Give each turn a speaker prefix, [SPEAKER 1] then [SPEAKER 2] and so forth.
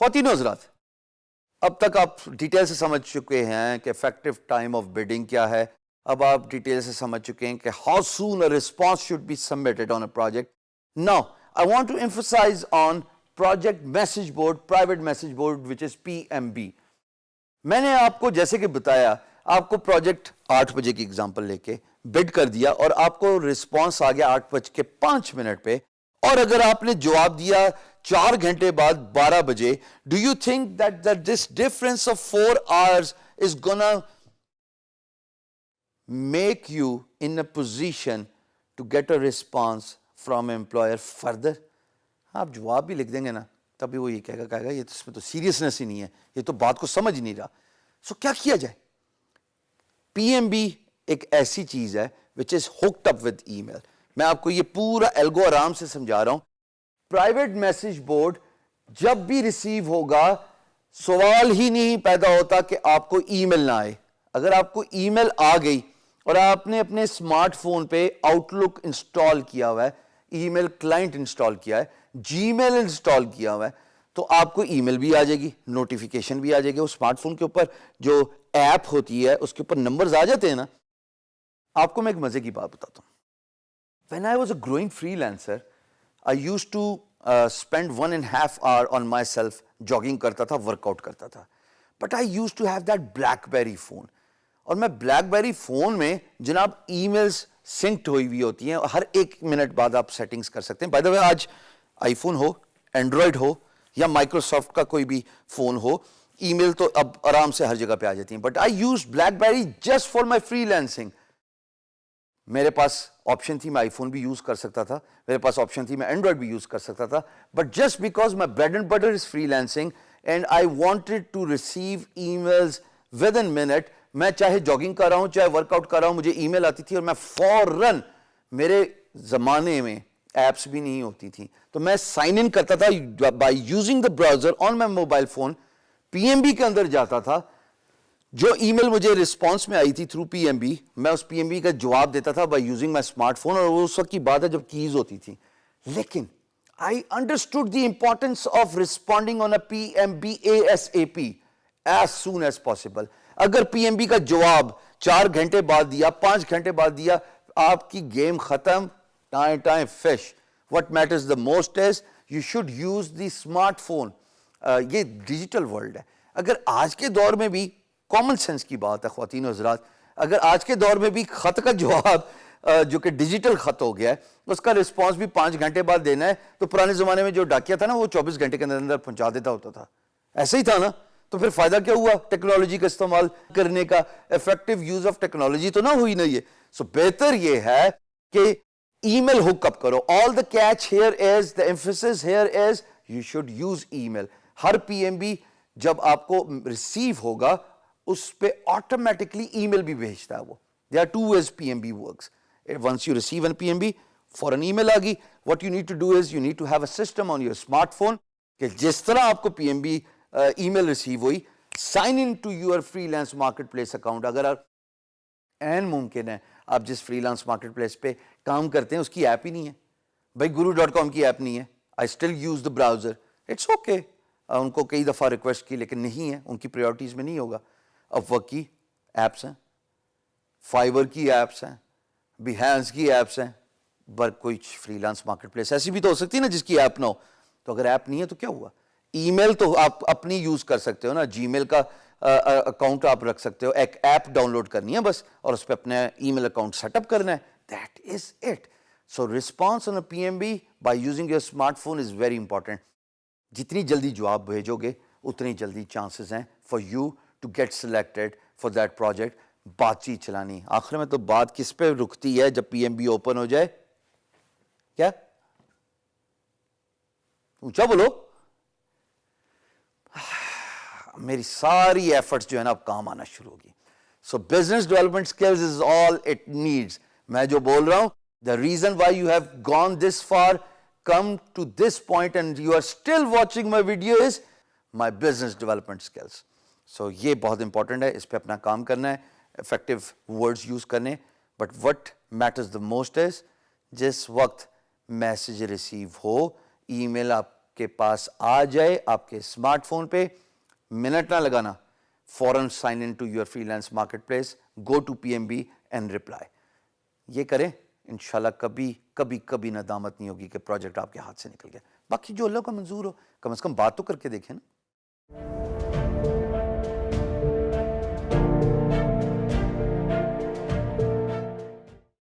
[SPEAKER 1] خواتین حضرات، اب تک آپ ڈیٹیل سے سمجھ چکے ہیں کہ افیکٹو ٹائم آف بڈنگ کیا ہے. اب آپ ڈیٹیل سے سمجھ چکے ہیں کہ how soon a response should be submitted on a project. Now I want to emphasize on project message board, private message board which is PMB. میں نے آپ کو جیسے کہ بتایا، آپ کو پروجیکٹ 8 بجے کی اگزامپل لے کے بڈ کر دیا اور آپ کو رسپانس آ گیا 8:05 پہ، اور اگر آپ نے جواب دیا 4 گھنٹے بعد 12 بجے، do you think that this difference of 4 hours is gonna make you in a position to get a response from employer further? آپ جواب بھی لکھ دیں گے نا، تبھی وہ یہ کہے گا یہ تو اس میں تو سیریسنس ہی نہیں ہے، یہ تو بات کو سمجھ نہیں رہا. سو کیا کیا جائے؟ PMB ایک ایسی چیز ہے which is hooked up with email. میں آپ کو یہ پورا الگو آرام سے سمجھا رہا ہوں. پرائیویٹ میسج بورڈ جب بھی ریسیو ہوگا، سوال ہی نہیں پیدا ہوتا کہ آپ کو ای میل نہ آئے. اگر آپ کو ای میل آ گئی اور آپ نے اپنے اسمارٹ فون پہ آؤٹ لک انسٹال کیا ہوا ہے، ای میل کلائنٹ انسٹال کیا ہے، جی میل انسٹال کیا ہوا ہے، تو آپ کو ای میل بھی آ جائے گی، نوٹیفیکیشن بھی آ جائے گی. وہ اسمارٹ فون کے اوپر جو ایپ ہوتی ہے اس کے اوپر نمبرز آ جاتے ہیں نا. آپ کو میں ایک مزے کی بات بتاتا ہوں. When I was a growing freelancer, I used to spend 1.5 hours on myself, jogging کرتا تھا، ورک آؤٹ کرتا تھا. But I used to have that BlackBerry phone. اور میں BlackBerry فون میں جناب ای میلز سنکڈ ہوئی ہوئی ہوتی ہیں، ہر 1 منٹ بعد آپ سیٹنگز کر سکتے ہیں. بائی دا وے، آج آئی فون ہو، اینڈرائڈ ہو یا مائکروسافٹ کا کوئی بھی فون ہو، ای میل تو اب آرام سے ہر جگہ پہ آ جاتی ہیں. But I use BlackBerry just for my free lancing. میرے پاس آپشن تھی، میں آئی فون بھی یوز کر سکتا تھا، میرے پاس آپشن تھی میں اینڈرائڈ بھی یوز کر سکتا تھا. But just because my bread and butter is freelancing and I wanted to receive emails within minute, میں چاہے جاگنگ کر رہا ہوں چاہے ورک آؤٹ کر رہا ہوں، مجھے ای میل آتی تھی اور میں فوراً، میرے زمانے میں ایپس بھی نہیں ہوتی تھیں، تو میں سائن ان کرتا تھا by using the browser on my mobile phone. PMB کے اندر جاتا تھا، جو ای میل مجھے رسپانس میں آئی تھی تھرو PMB، میں اس PMB کا جواب دیتا تھا by using my smart phone. اور وہ اس وقت کی بات ہے جب کیز ہوتی تھی. لیکن I understood the importance of responding on a PMB ASAP as soon as possible. اگر PMB کا جواب 4 گھنٹے بعد دیا، 5 گھنٹے بعد دیا، آپ کی گیم ختم، ٹائم فش. What matters the most is you should use the smartphone. یہ ڈیجیٹل ورلڈ ہے. اگر آج کے دور میں بھی کامن سینس کی بات ہے خواتین و حضرات، اگر آج کے دور میں بھی خط کا جواب جو کہ ڈیجیٹل خط ہو گیا ہے، اس کا رسپانس بھی 5 گھنٹے بعد دینا ہے، تو پرانے زمانے میں جو ڈاکیا تھا نا، وہ 24 گھنٹے کے اندر پہنچا دیتا ہوتا تھا. ایسے ہی تھا نا. تو پھر فائدہ کیا ہوا ٹیکنالوجی کا استعمال کرنے کا؟ افیکٹو یوز آف ٹیکنالوجی تو نہ ہوئی نا یہ. سو بہتر یہ ہے کہ ای میل ہک اپ کرو. All the catch here is, the emphasis here is you should use email. ہر PMB جب آپ کو ریسیو ہوگا اس پہ آٹومیٹکلی ای میل بھی بھیجتا ہے وہ. There are 2 ways PMB works. Once you receive an PMB, فوراً ای میل آ گئی. What you need to do is you need to have a system on your smart phone کہ جس طرح آپ کو PMB ای میل ریسیو ہوئی، sign in to your freelance marketplace account. اگر این ممکن ہے آپ جس فری لانس مارکیٹ پلیس پہ کام کرتے ہیں اس کی ایپ ہی نہیں ہے، بھائی guru.com کی ایپ نہیں ہے، I still use the browser, it's okay. ان کو کئی دفعہ ریکویسٹ کی لیکن نہیں ہے، ان کی پریورٹیز میں نہیں ہوگا. اپ ورک کی ایپس ہیں، فائبر کی ایپس ہیں، بیہانس کی ایپس ہیں، پر کوئی فری لانس مارکیٹ پلیس ایسی بھی تو ہو سکتی ہے نا جس کی ایپ نہ ہو. تو اگر ایپ نہیں ہے تو کیا ہوا؟ ای میل تو آپ اپنی یوز کر سکتے ہو نا، جی میل کا اکاؤنٹ آپ رکھ سکتے ہو، ایک ایپ ڈاؤن لوڈ کرنی ہے بس، اور اس پہ اپنا ای میل اکاؤنٹ سیٹ اپ کرنا ہے. That is it. So response on a PMB by using your smartphone is very important. جتنی جلدی جواب بھیجو گے اتنی جلدی چانسز ہیں for you to get selected for that project. بات چیت چلانی. آخر میں تو بات کس پہ رکتی ہے جب PMB اوپن ہو جائے؟ کیا؟ اونچا بولو. میری ساری ایفرٹس جو ہے نا اب کام آنا شروع ہوگی. So business development skills is all it needs. میں جو بول رہا ہوں، the reason why you have gone this far, come to this point and you are still watching my video, is my business development skills. So یہ بہت important ہے، اس پہ اپنا کام کرنا ہے، افیکٹو ورڈز یوز کرنے. But what matters the most is جس وقت میسج ریسیو ہو، ای میل آپ کے پاس آ جائے آپ کے اسمارٹ فون پہ، منٹ نہ لگانا، فوراً sign in to your freelance marketplace, go to PMB and reply. یہ کریں انشاءاللہ کبھی کبھی کبھی ندامت نہیں ہوگی کہ پروجیکٹ آپ کے ہاتھ سے نکل گیا. باقی جو اللہ کو منظور ہو، کم از کم بات تو کر کے دیکھیں نا.